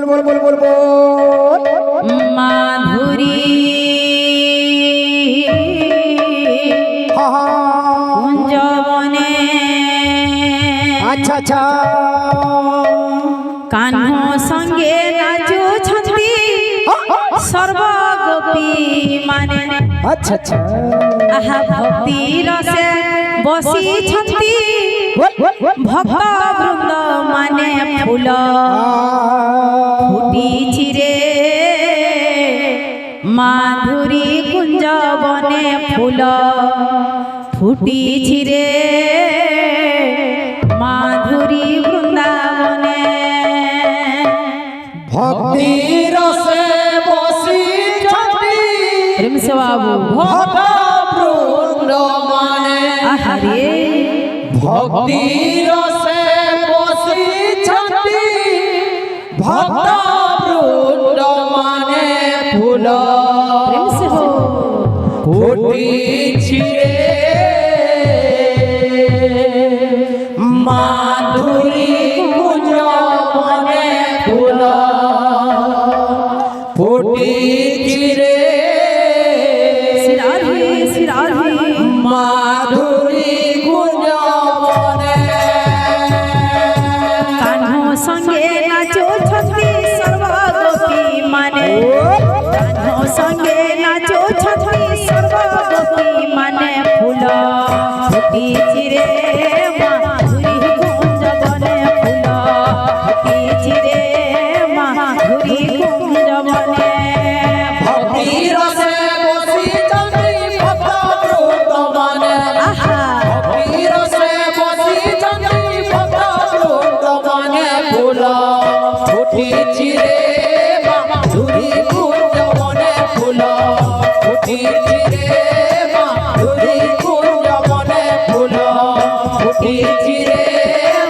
बोल माधुरी कुंजवने अच्छा अच्छा कान्हो संगे नाचो छंदी सर्व गोपी माने अच्छा अच्छा आहा भक्ति रसे बसी छंदी भक्त वृंद माने फूल फुटी छिरे माधुरी कुंज बने फूल फुटी छिरे माधुरी वृंदावने भक्ति रसे बसी छंदी प्रेम से बाबू भक्त वृंद माने हरे भक्ति रसे बसी छंदी भक्त वृंद माने फूल प्रेम से हो फुटी छिरे माधुरी कुंज बने फूल फुटी छिरे सिराही माधुरी कुंज बने कान्हो संगे नाचो छंदी सर्व गोपी माने कान्हो संगे नाचो छंदी सर्व गोपी माने फूल फुटी छिरे माधुरी कुंज बने फूल फुटी छिरे माधुरी कुंज बने भक्ति रसे बसी छंदी भक्त वृंद माने आहा भक्ति रसे बसी छंदी भक्त वृंद माने फूल फुटी छिरे माधुरी कुंज बने फूल फुटी छिरे माधुरी कुंज बने फूल फुटी छिरे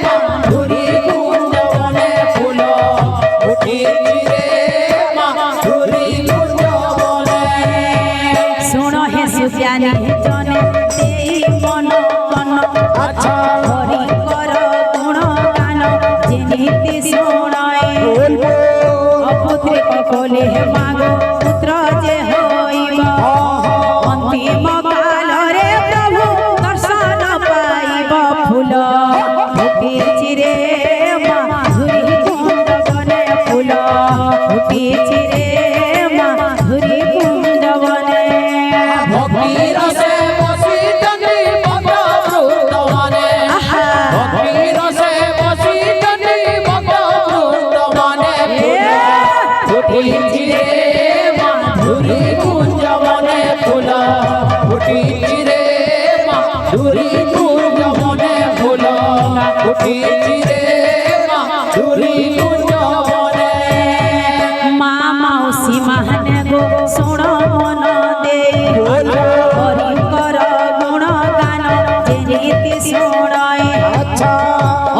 माधुरी कुंज बने फूल फुटी छिरे माधुरी कुंज बने सुनो हे सुज्ञानी जने देई मन मन अच्छा हरि कर गुण गान जेनिति सुनाई अपुत्र कोले मागो पुत्र जे होइब अंतिम काल रे प्रभु दर्शन पाइब फूल फुटी छिरे माधुरी कुंज बने फूल फुटी छिरे माधुरी कुंज बने भक्ति रसे बसी छंदी भक्त वृंद माने आहा भक्ति रसे बसी छंदी भक्त वृंद माने फुटी छिरे माधुरी कुंज बने फूल फुटी छिरे माधुरी कुंज बने फूल फुटी छिरे माधुरी कुंज बने माँ मौसी महाने गो सुण मन देई हरि कर गुण गान जेनिति सुनाई अच्छा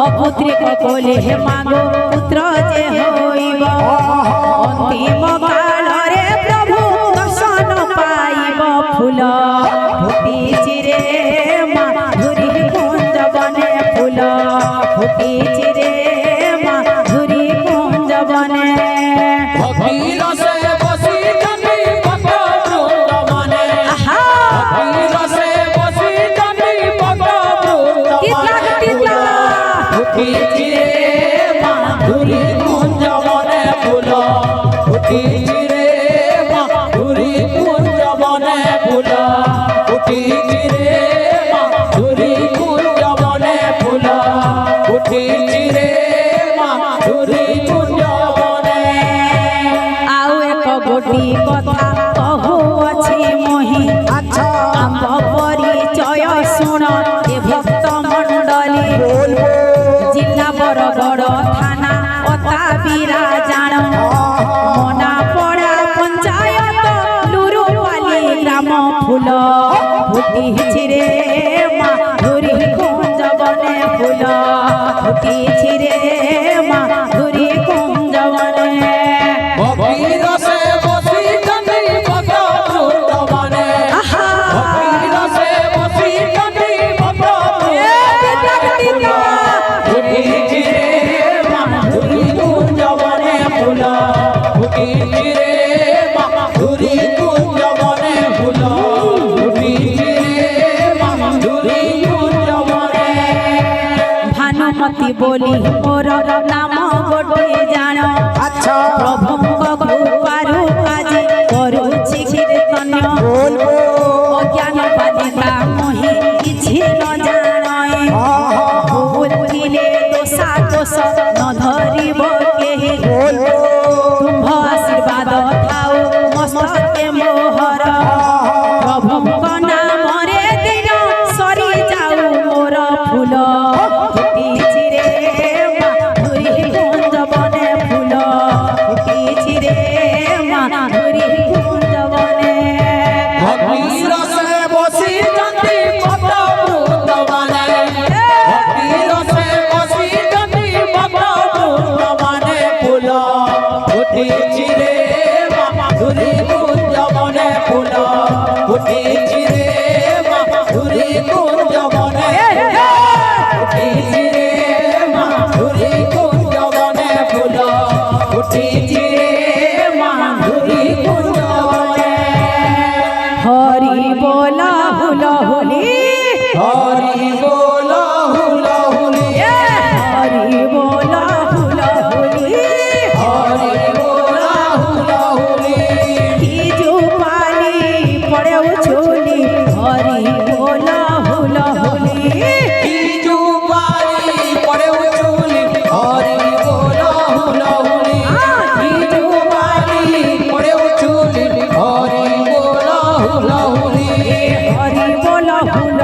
अपुत्रिक कोले मागो पुत्र जे होइब अंतिम काल रे प्रभु दर्शन पाइब फूल फुटी छिरे माधुरी कुंज बने फूल फुटी छिरे माधुरी कुंज बने भक्ति रसे बसी छंदी भक्त वृंद माने आहा भक्ति रसे बसी छंदी भक्त वृंद माने फुटी छिरे माधुरी कुंज बने फूल फुटी छिरे माधुरी कुंज बने फूल फुटी छिरे माधुरी कुंज बने फूल फुटी छिरे माधुरी कुंज बने आउ एक गोटी कथा कहू अछि मोहि अच्छा आम्ब परिचय शुण ए भक्त मंडली जिला बरगड़ थाना अता बिराजाण मना पड़ा पंचायत लुरुपाली ग्राम फूल फुटी छिरे माधुरी कुंज बने फूल फुटी छिरे माधुरी कुंज बने भक्ति रसे बसी छंदी भक्त वृंद माने आहा भक्ति रसे बसी छंदी भक्त वृंद फुटी छिरे माधुरी कुंज बने फूल ବୋଲି ମୋର ନାମ ଗୋଟିଏ ଜାଣ আচ্ছা ପ୍ରଭୁଙ୍କ କୃପାରୁ ଆଜି କରୁଛି କୀର୍ତ୍ତନ ଅଜ୍ଞାନ ବାଲିକା ମୋହି କିଛି ନ ଜାଣେ ଭୁଲ ଥିଲେ ଦୋଷା ଦୋଷ ନ ଧରିବ କେହି ତୁମ୍ଭ ଆଶୀର୍ବାଦ ଥାଉ ମସ୍ତକେ ମୋହର ପ୍ରଭୁଙ୍କ ନାମରେ ଦିନ ସରି ଯାଉ ମୋର ଫୁଲ ଫୁଟିଛି ରେ ମାଧୁରୀ କୁଞ୍ଜ ବନେ ଫୁଲ ଫୁଟିଛି ରେ ମାଧୁରୀ କୁଞ୍ଜ ବନେ ভক্তি রসে বসিଛନ୍ତି ভক্ত বৃন্দবানে ভক্তি রসে বসিଛନ୍ତି ভক্ত বৃন্দবানে ফুল ফুটিছি রে মাধুরী কুঞ্জ বনে ফুল ফুটিছি রে মাধুরী কুঞ্জ বনে ফুটিছি রে মাধুরী কুঞ্জ বনে ফুল ফুটিছি রে মাধুরী কুঞ্জ বনে হরি বলা হুল হুলি হরি বল হুলহুলি হরি বলা হুল হুলি হরি বল হুলহুলি কি জুপালি পড়ে উছুলি হরি বলা হুল হুলি কি জুবারি পড়ে উছুলি হরি বল হুলহুলি কি জুবারি পড়ে উছুলি হরি বল হুলহুলি হরি বলা হুল